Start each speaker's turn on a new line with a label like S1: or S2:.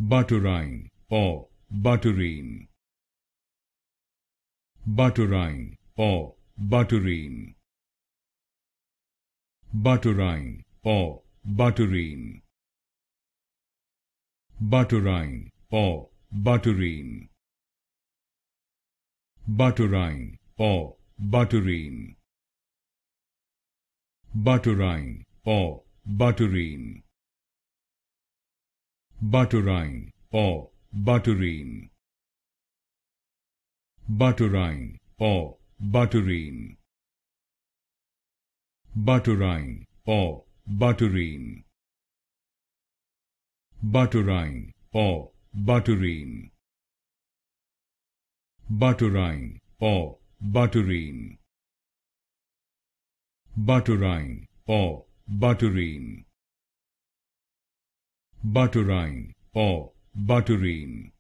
S1: Butterine or Butterine. Butterine or Butterine. Butterine or Butterine. Butterine or Butterine. Butterine or Butterine. Butterine or Butterine. Butterine or Butterine. Butterine or Butterine. Butterine or Butterine. Butterine or Butterine. Butterine or Butterine. Butterine or Butterine. Butterine or Butterine.